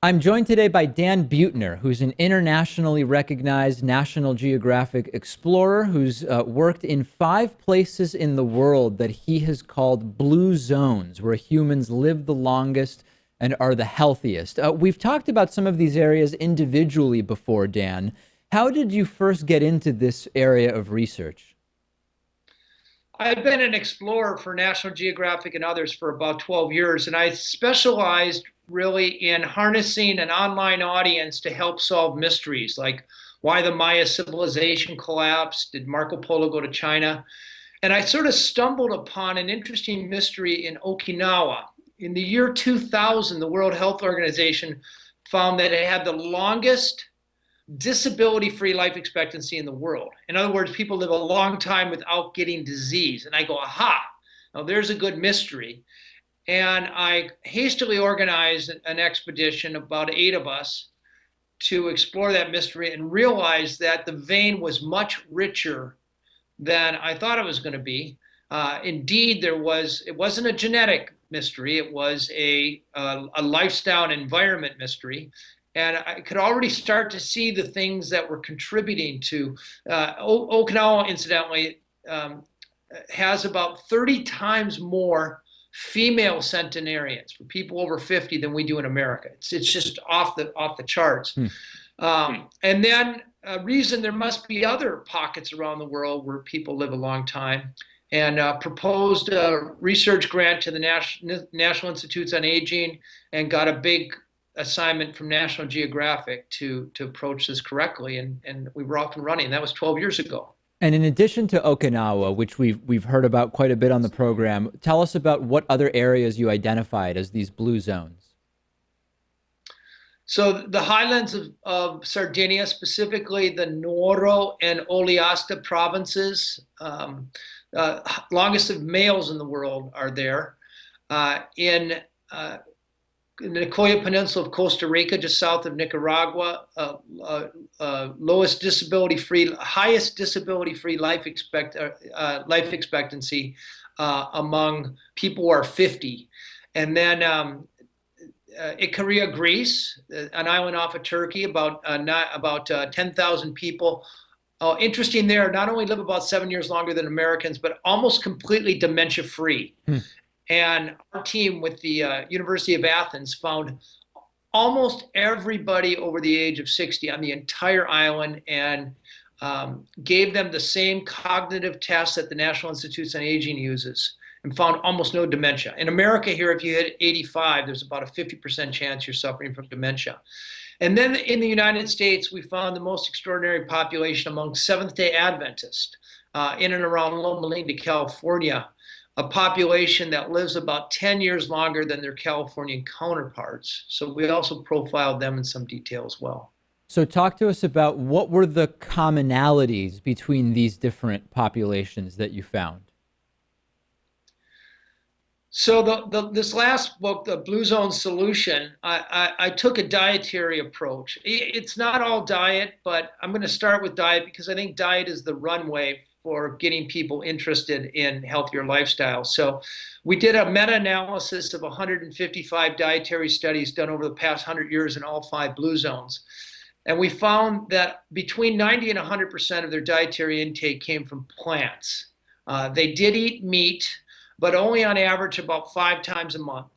I'm joined today by Dan Buettner, who's an internationally recognized National Geographic explorer who's worked in 5 places in the world that he has called blue zones, where humans live the longest and are the healthiest. We've talked about some of these areas individually before, Dan. How did you first get into this area of research? I've been an explorer for National Geographic and others for about 12 years, and I specialized really in harnessing an online audience to help solve mysteries like why the Maya civilization collapsed, did Marco Polo go to China? And I sort of stumbled upon an interesting mystery in Okinawa. In the year 2000, the World Health Organization found that it had the longest disability-free life expectancy in the world. In other words, people live a long time without getting disease. And I go, aha, now there's a good mystery. And I hastily organized an expedition, about 8 of us, to explore that mystery and realized that the vein was much richer than I thought it was going to be. Indeed, it wasn't a genetic mystery, it was a lifestyle and environment mystery. And I could already start to see the things that were contributing to Okinawa, incidentally, has about 30 times more female centenarians for people over 50 than we do in America. It's just off the charts. And then a reason there must be other pockets around the world where people live a long time, and proposed a research grant to the National Institutes on Aging, and got a big assignment from National Geographic to approach this correctly, and we were off and running. That was 12 years ago. And in addition to Okinawa, which we've heard about quite a bit on the program, tell us about what other areas you identified as these blue zones. So the highlands of Sardinia, specifically the Nuoro and Oliasta provinces, longest of males in the world are there. In the Nicoya Peninsula of Costa Rica, just south of Nicaragua, highest disability-free life expectancy among people who are 50. And then Ikaria, Greece, an island off of Turkey, about 10,000 people. Interesting there, not only live about 7 years longer than Americans, but almost completely dementia-free. And our team with the University of Athens found almost everybody over the age of 60 on the entire island, and gave them the same cognitive tests that the National Institutes on Aging uses, and found almost no dementia. In America here, if you hit 85, there's about a 50% chance you're suffering from dementia. And then in the United States, we found the most extraordinary population among Seventh-day Adventists in and around Loma Linda, California, a population that lives about 10 years longer than their Californian counterparts. So we also profiled them in some detail as well. So talk to us about what were the commonalities between these different populations that you found. So this last book, The Blue Zone Solution, I took a dietary approach. It's not all diet, but I'm going to start with diet because I think diet is the runway for getting people interested in healthier lifestyles. So we did a meta-analysis of 155 dietary studies done over the past 100 years in all 5 blue zones. And we found that between 90 and 100% of their dietary intake came from plants. They did eat meat, but only on average about 5 times a month.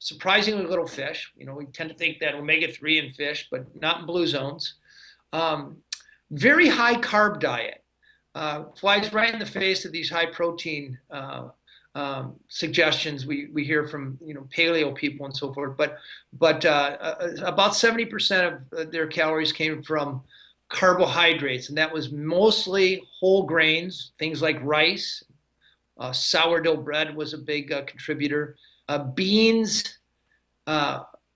Surprisingly little fish. You know, we tend to think that omega-3 in fish, but not in blue zones. Very high carb diet. Flies right in the face of these high protein suggestions we hear from paleo people and so forth. But about 70% of their calories came from carbohydrates, and that was mostly whole grains, things like rice. Sourdough bread was a big contributor. Beans,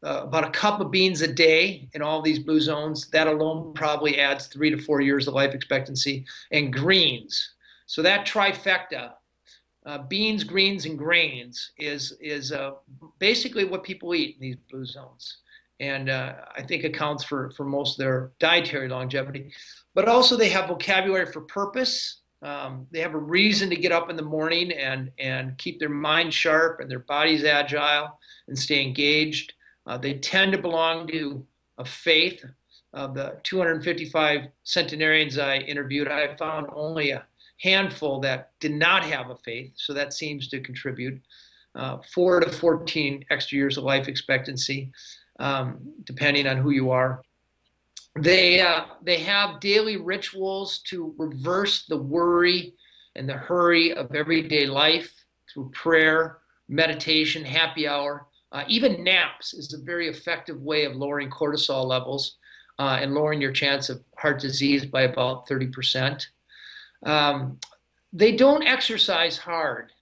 about a cup of beans a day in all these blue zones. That alone probably adds 3 to 4 years of life expectancy. And greens. So that trifecta, beans, greens, and grains, is basically what people eat in these blue zones. And I think accounts for most of their dietary longevity. But also they have vocabulary for purpose. They have a reason to get up in the morning and keep their mind sharp and their bodies agile and stay engaged. They tend to belong to a faith. Of the 255 centenarians I interviewed, I found only a handful that did not have a faith, so that seems to contribute. 4 to 14 extra years of life expectancy, depending on who you are. They have daily rituals to reverse the worry and the hurry of everyday life through prayer, meditation, happy hour. Even naps is a very effective way of lowering cortisol levels and lowering your chance of heart disease by about 30%. They don't exercise hard.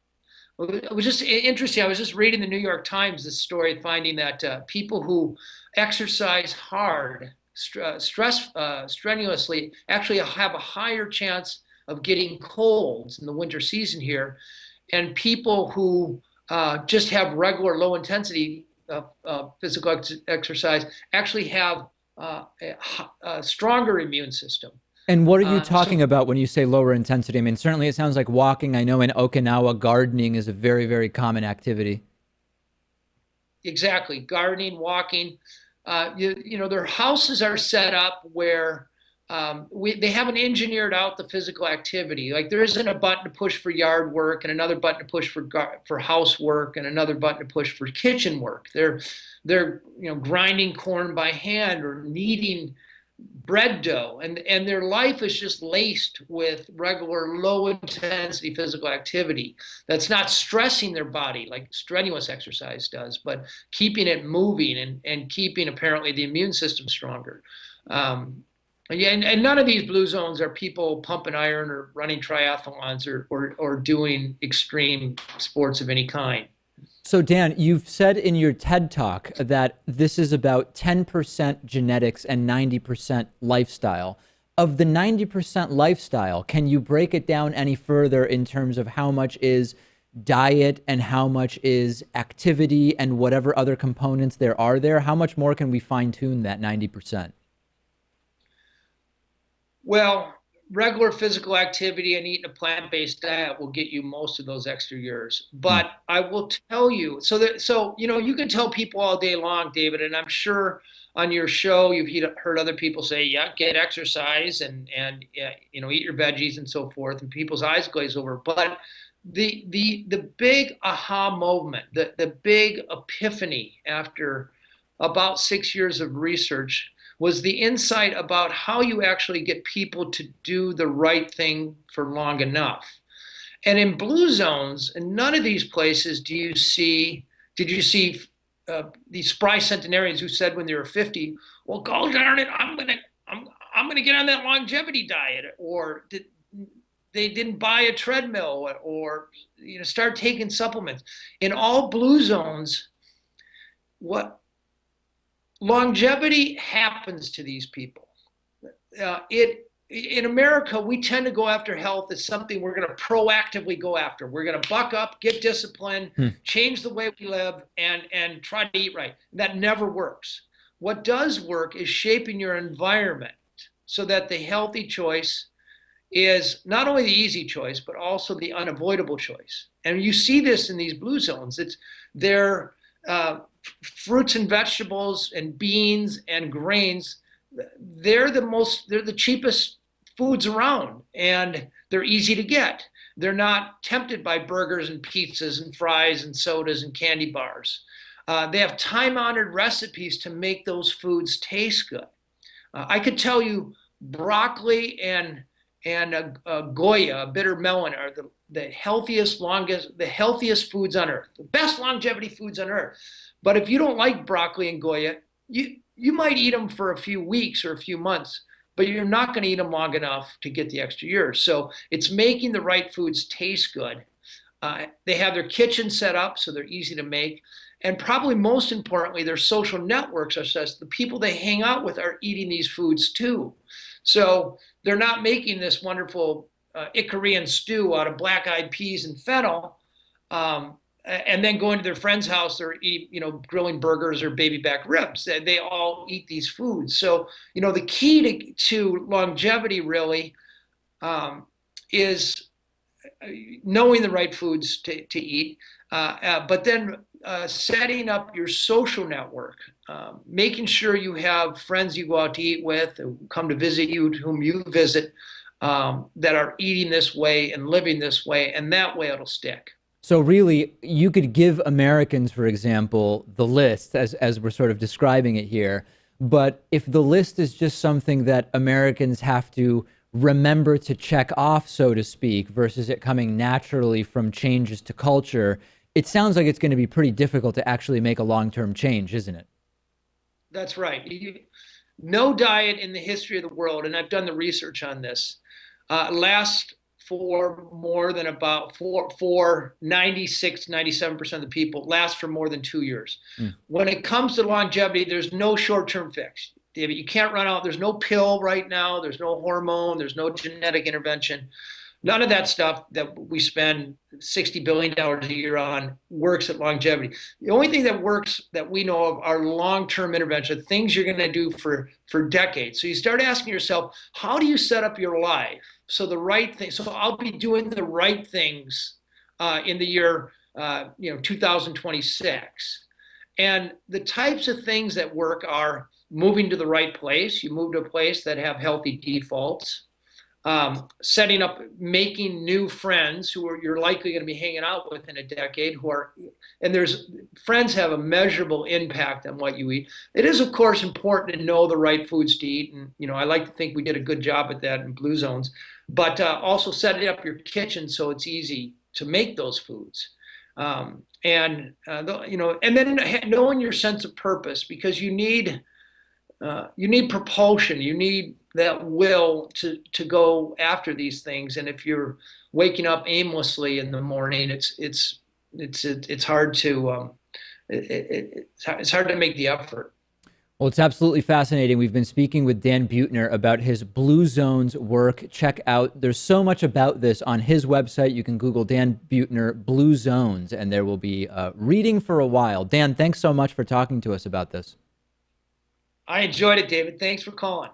It was just interesting. I was just reading the New York Times this story, finding that people who exercise hard, strenuously, actually have a higher chance of getting colds in the winter season here, and people who just have regular low intensity physical exercise actually have a stronger immune system. And what are you talking about when you say lower intensity? I mean, certainly it sounds like walking. I know in Okinawa, gardening is a very, very common activity. Exactly. Gardening, walking. Their houses are set up where they haven't engineered out the physical activity. Like there isn't a button to push for yard work and another button to push for housework and another button to push for kitchen work. They're grinding corn by hand or kneading bread dough, and their life is just laced with regular low intensity physical activity that's not stressing their body like strenuous exercise does, but keeping it moving and keeping apparently the immune system stronger. And none of these blue zones are people pumping iron or running triathlons or doing extreme sports of any kind. So, Dan, you've said in your TED Talk that this is about 10% genetics and 90% lifestyle. Of the 90% lifestyle, can you break it down any further in terms of how much is diet and how much is activity and whatever other components there are there? How much more can we fine tune that 90%? Well, regular physical activity and eating a plant-based diet will get you most of those extra years. But I will tell you, you can tell people all day long, David, and I'm sure on your show you've heard other people say, yeah, get exercise and eat your veggies and so forth, and people's eyes glaze over. But the big aha moment, the big epiphany after about 6 years of research was the insight about how you actually get people to do the right thing for long enough. And in blue zones, in none of these places did you see these spry centenarians who said when they were 50, well, God darn it, I'm gonna get on that longevity diet, or they didn't buy a treadmill or start taking supplements. In all blue zones, what longevity happens to these people. In America, we tend to go after health as something we're going to proactively go after. We're going to buck up, get disciplined, change the way we live, and try to eat right. That never works. What does work is shaping your environment so that the healthy choice is not only the easy choice, but also the unavoidable choice. And you see this in these blue zones. They're fruits and vegetables and beans and grains. They're the cheapest foods around, and they're easy to get. They're not tempted by burgers and pizzas and fries and sodas and candy bars. They have time-honored recipes to make those foods taste good. I could tell you broccoli and Goya, a bitter melon, are the healthiest foods on earth, the best longevity foods on earth. But if you don't like broccoli and Goya, you might eat them for a few weeks or a few months, but you're not going to eat them long enough to get the extra years. So it's making the right foods taste good. They have their kitchen set up so they're easy to make. And probably most importantly, their social networks are such the people they hang out with are eating these foods too. So they're not making this wonderful Icarian stew out of black-eyed peas and fennel, and then going to their friend's house, they're grilling burgers or baby back ribs. They all eat these foods. So, the key to longevity really is knowing the right foods to eat, but then setting up your social network, making sure you have friends you go out to eat with, who come to visit you, whom you visit, that are eating this way and living this way, and that way it'll stick. So really, you could give Americans, for example, the list as we're sort of describing it here. But if the list is just something that Americans have to remember to check off, so to speak, versus it coming naturally from changes to culture, it sounds like it's going to be pretty difficult to actually make a long-term change, isn't it? That's right. No diet in the history of the world, and I've done the research on this, lasts for more than about for 96, 97% of the people, lasts for more than 2 years. Mm. When it comes to longevity, there's no short-term fix. David, you can't run out. There's no pill right now. There's no hormone. There's no genetic intervention. None of that stuff that we spend $60 billion a year on works at longevity. The only thing that works that we know of are long-term intervention, things you're going to do for decades. So you start asking yourself, how do you set up your life so the right thing? So I'll be doing the right things in the year 2026. And the types of things that work are moving to the right place. You move to a place that have healthy defaults. Setting up, making new friends you're likely going to be hanging out with in a decade, and there's friends have a measurable impact on what you eat. It is, of course, important to know the right foods to eat, and I like to think we did a good job at that in Blue Zones. But also setting up your kitchen so it's easy to make those foods, and then knowing your sense of purpose, because you need propulsion. You need that will to go after these things. And if you're waking up aimlessly in the morning, it's hard to it's hard to make the effort. Well, it's absolutely fascinating. We've been speaking with Dan Buettner about his Blue Zones work. Check out, there's so much about this on his website. You can Google Dan Buettner Blue Zones, and there will be reading for a while. Dan, thanks so much for talking to us about this. I enjoyed it, David. Thanks for calling.